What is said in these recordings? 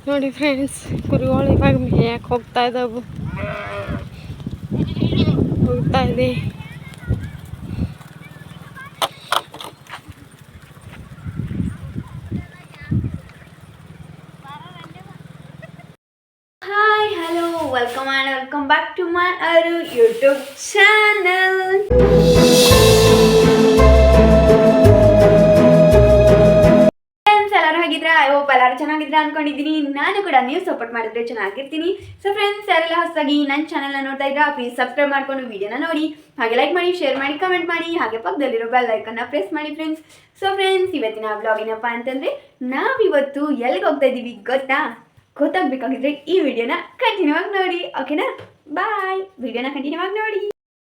ನೋಡಿ ಫ್ರೆಂಡ್ಸ್, ಕುರಿಗಳು ಇವಾಗ ಮೇಯಕ್ಕೆ ಹೋಗ್ತಾ ಇದ್ದಾವೆ. ಹೋಗ್ತಾ ಇದೆ. Hi, hello, welcome back to my YouTube channel. ಎಲ್ಲರೂ ಚೆನ್ನಾಗಿದ್ರೆ ಅನ್ಕೊಂಡಿದ್ದೀನಿ. ನಾನು ಕೂಡ ನೀವು ಸಪೋರ್ಟ್ ಮಾಡಿದ್ರೆ ಚೆನ್ನಾಗಿರ್ತೀನಿ. ಸೊ ಫ್ರೆಂಡ್ಸ್, ಯಾರೆಲ್ಲ ಹೊಸದಾಗಿ ನನ್ನ ಚಾನಲ್ನ ನೋಡ್ತಾ ಇದ್ರಾ, ಪ್ಲೀಸ್ ಸಬ್ಸ್ಕ್ರೈಬ್ ಮಾಡ್ಕೊಂಡು ವಿಡಿಯೋನ ನೋಡಿ, ಹಾಗೆ ಲೈಕ್ ಮಾಡಿ, ಶೇರ್ ಮಾಡಿ, ಕಮೆಂಟ್ ಮಾಡಿ, ಹಾಗೆ ಪಕ್ಕದಲ್ಲಿರೋ ಬೆಲ್ ಐಕನ್ನ ಪ್ರೆಸ್ ಮಾಡಿ ಫ್ರೆಂಡ್ಸ್. ಸೊ ಫ್ರೆಂಡ್ಸ್, ಇವತ್ತಿನ ಬ್ಲಾಗ್ ಏನಪ್ಪ ಅಂತಂದರೆ, ನಾವಿವತ್ತು ಎಲ್ಲಿಗೆ ಹೋಗ್ತಾ ಇದ್ದೀವಿ ಗೊತ್ತಾಗಬೇಕಾಗಿದ್ರೆ ಈ ವಿಡಿಯೋನ ಕಂಟಿನ್ಯೂ ಆಗಿ ನೋಡಿ. ಓಕೆನಾ? ಬಾಯ್. ವಿಡಿಯೋನ ಕಂಟಿನ್ಯೂ ಆಗಿ ನೋಡಿ.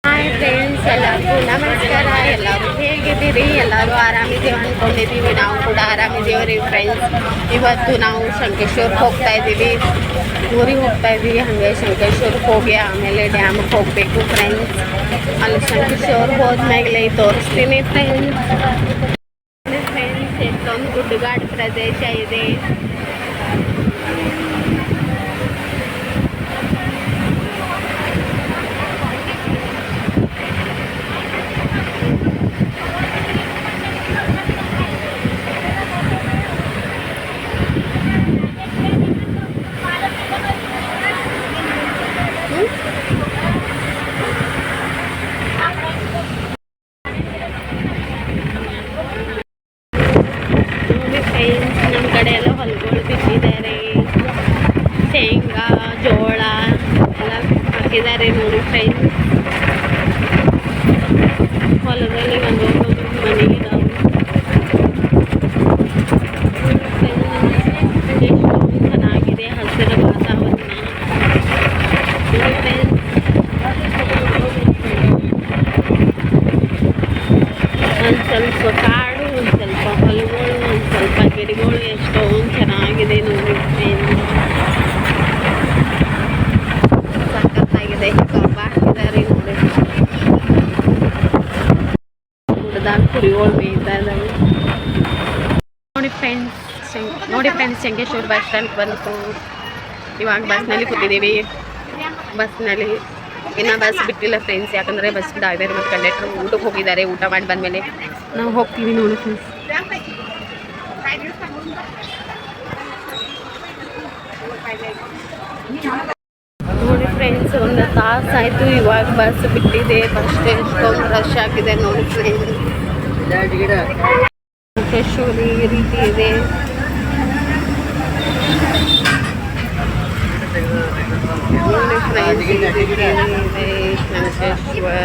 ಹಾಯ್ ಫ್ರೆಂಡ್ಸ್, ಎಲ್ಲರಿಗೂ ನಮಸ್ಕಾರ. ಎಲ್ಲರೂ ಹೇಗಿದ್ದೀರಿ? ಎಲ್ಲರೂ ಆರಾಮಿದ್ದೀವಿ ಅಂದ್ಕೊಂಡಿದ್ದೀವಿ. ನಾವು ಕೂಡ ಆರಾಮಿದ್ದೀವಿ ಫ್ರೆಂಡ್ಸ್. ಇವತ್ತು ನಾವು ಶಂಕೇಶ್ವರಕ್ಕೆ ಹೋಗ್ತಾ ಇದ್ದೀವಿ, ಊರಿಗೆ ಹೋಗ್ತಾ ಇದ್ದೀವಿ. ಹಾಗೆ ಶಂಕೇಶ್ವರಕ್ಕೆ ಹೋಗಿ ಆಮೇಲೆ ಡ್ಯಾಮಿಗೆ ಹೋಗಬೇಕು ಫ್ರೆಂಡ್ಸ್. ಅಲ್ಲಿ ಶಂಕೇಶ್ವರ ಹೋದ್ಮೇಲೆ ತೋರಿಸ್ತೀನಿ ಫ್ರೆಂಡ್ಸ್. ಎಷ್ಟೊಂದು ಗುಡ್ಡಗಾಡು ಪ್ರದೇಶ ಇದೆ. ನಮ್ಮ ಕಡೆ ಎಲ್ಲ ಹೊಲಗಳು ಬಿಟ್ಟಿದ್ದಾರೆ, ಶೇಂಗಾ, ಜೋಳ ಎಲ್ಲ ಹಾಕಿದ್ದಾರೆ ನೋಡಿ ಫ್ರೆಂಡ್ಸ್. ಹೊಲದಲ್ಲಿ ಒಂದೊಂದು ಮನೆ ಇದಾವೆ. ಎಷ್ಟು ಚೆನ್ನಾಗಿದೆ ಹಸಿರು ವಾತಾವರಣ. ಒಂದು ಸ್ವಲ್ಪ ಕಾಡು, ಒಂದು ಸ್ವಲ್ಪ ಹೊಲಗಳು, ಒಂದು ಸ್ವಲ್ಪ ಗಿಡಗಳು, ಎಷ್ಟೊಂದು ಚೆನ್ನಾಗಿದೆ ನೋಡಿ ಫ್ರೆಂಡ್ಸ್. ಸಖತ್ತಾಗಿದೆ. ಕಬ್ಬ ಹಾಕಿದ್ದಾರೆ ನೋಡಿ. ಗುಡ್ಡದಾಗ ಕುರಿಗಳು ಮೇಯ್ತಾ ಇದ್ದಾವೆ ನೋಡಿ ಫ್ರೆಂಡ್ಸ್. ಶಂಕೇಶ್ವರ ಬಸ್ ಸ್ಟ್ಯಾಂಡ್ ಬಂತು. ಇವಾಗ ಬಸ್ನಲ್ಲಿ ಕೂತಿದ್ದೀವಿ. ಬಸ್ನಲ್ಲಿ ಇನ್ನು ಬಸ್ ಬಿಟ್ಟಿಲ್ಲ ಫ್ರೆಂಡ್ಸ್, ಯಾಕಂದರೆ ಬಸ್ ಡ್ರೈವರ್ ಮತ್ತು ಕಂಡಕ್ಟರ್ ಊಟಕ್ಕೆ ಹೋಗಿದ್ದಾರೆ. ಊಟ ಮಾಡಿ ಬಂದಮೇಲೆ ನಾವು ಹೋಗ್ತೀವಿ ನೋಡಿ ಫ್ರೆಂಡ್ಸ್. ನೋಡಿ ಫ್ರೆಂಡ್ಸ್, ಒಂದು ತಾಸಾಯಿತು ಇವಾಗ ಬಸ್ ಬಿಟ್ಟಿದೆ. ಬಸ್ ಎಷ್ಟೊಂದು ರಶ್ ಆಗಿದೆ ನೋಡಿ ಫ್ರೆಂಡ್ಸ್. ಶಂಕೇಶ್ವರ ಈ ರೀತಿ ಇದೆ. ನೋಡಿ ಫ್ರೆಂಡ್ಸ್, ಈ ರೀತಿ ಇದೆ ಶಂಕೇಶ್ವರ.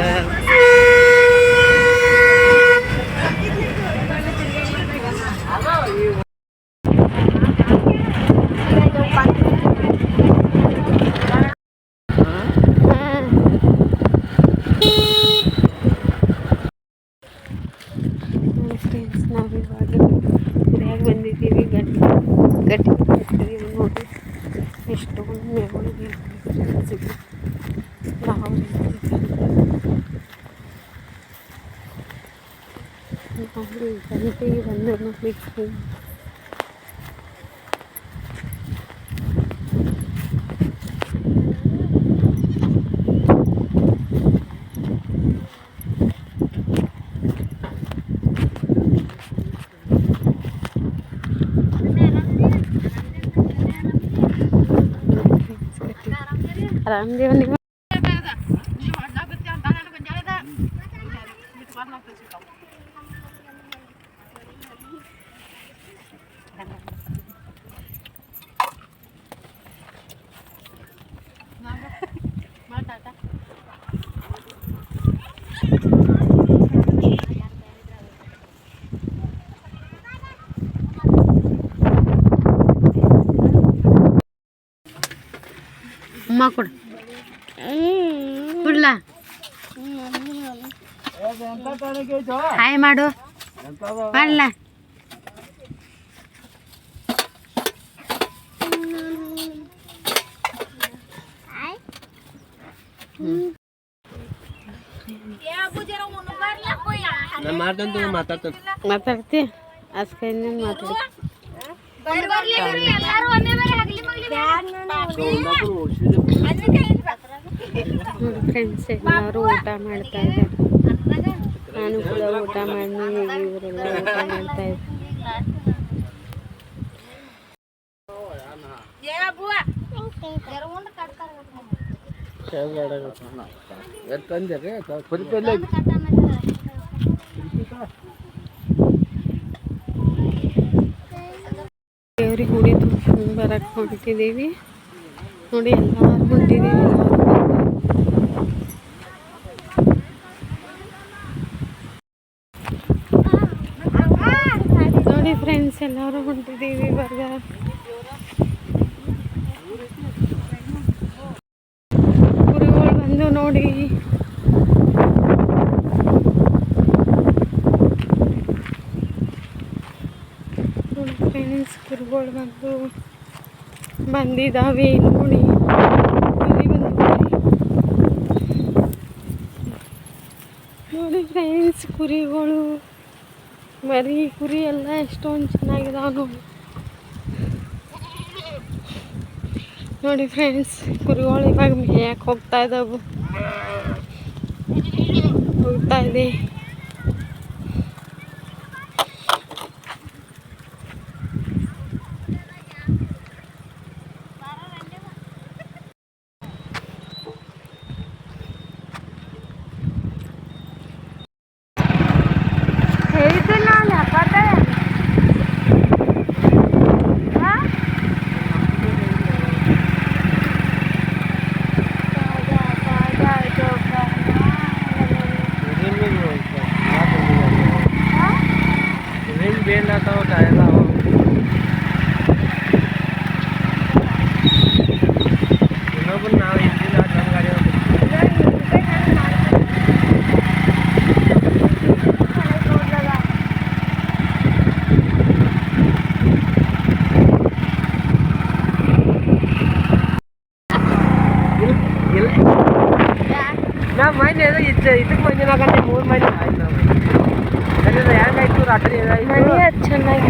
ಫ್ರೆಂಡ್ಸ್, ನಾವಿವಾಗ ಗುಡಿಯಾಗ ಬಂದಿದ್ದೀವಿ. ಗಟ್ಟಿ ನೋಡಿ ಎಷ್ಟೊಂದು ಮೇವುಗಳಿಗೆ ನಾವು ಗಂಟೆ ಬಂದು ಬಿಟ್ಟು ಆರಾಮದೇವ ನೀವು. ಅಮ್ಮ ಕೊಡು ಕೊಡ್ಲ. ಹಾಯ್ ಮಾಡು ಮಾಡಲ್ಲ. ನಾ ಮಾಡ್ತಂತ ಮಾತಾಡ್ತೇನೆ. ಮಾತಾಡ್ತಿ ಅಸ್ಕೈನ ಮಾತಾಡಿ ಫ್ರೆಂಡ್ಸ್ ಎಲ್ಲರೂ ಊಟ ಮಾಡ್ತಾ ಇದ್ದಾರೆ. ನಾನು ಕೂಡ ಊಟ ಮಾಡಿ ಇವರೆಲ್ಲ ಊಟ ಮಾಡ್ತಾ ಇದ್ದಾರೆ. ದೇವ್ರಿಗೆ ಗುಡಿ ತುಂಬ ಬರಕ್ಕೆ ಹೊಂಟಿದ್ದೀವಿ ನೋಡಿ, ಎಲ್ಲರೂ ಹೊಂಟಿದ್ದೀವಿ. ನೋಡಿ ಫ್ರೆಂಡ್ಸ್ ಎಲ್ಲರೂ ಹೊಂಟಿದ್ದೀವಿ ಬರ್ಗ. ಕುರಿಗಳು ಬಂದು ನೋಡಿ ಫ್ರೆಂಡ್ಸ್, ಕುರಿಗಳು ಬಂದಿದ್ದಾವೆ ನೋಡಿ. ನೋಡಿ ಫ್ರೆಂಡ್ಸ್, ಕುರಿಗಳು ಮರಿ ಕುರಿ ಎಲ್ಲ ಎಷ್ಟೊಂದು ಚೆನ್ನಾಗಿದಾವೆ ನೋಡಿ. ನೋಡಿ ಫ್ರೆಂಡ್ಸ್, ಕುರಿಗಳು ಇವಾಗ ಮೇಯಕ್ಕೆ ಹೋಗ್ತಾ ಇದೆ. ಇದಕ್ಕೆ ಮಂಜುನಾಗಂటే 3 ಮೈಲಿ ಆಯ್ತು. ಹೆಂಗಾಯ್ತು ರಾತ್ರಿ ಚೆನ್ನಾಗಿ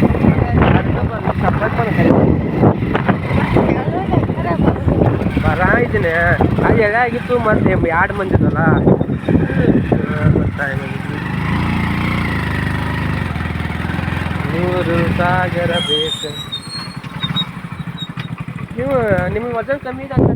ಬರ ಇದ್ದೀನಿ. ಅದು ಎಳೆ ಆಗಿತ್ತು ಮತ್ತೆ 2 ಮಂದಿ ಇದಲ್ಲ ನೀರು ಸಾಗರ ಬೇಕು. ನೀವು ನಿಮಗೆ ವಜನ್ ಕಮ್ಮಿ ಇದೆ ಅಂತ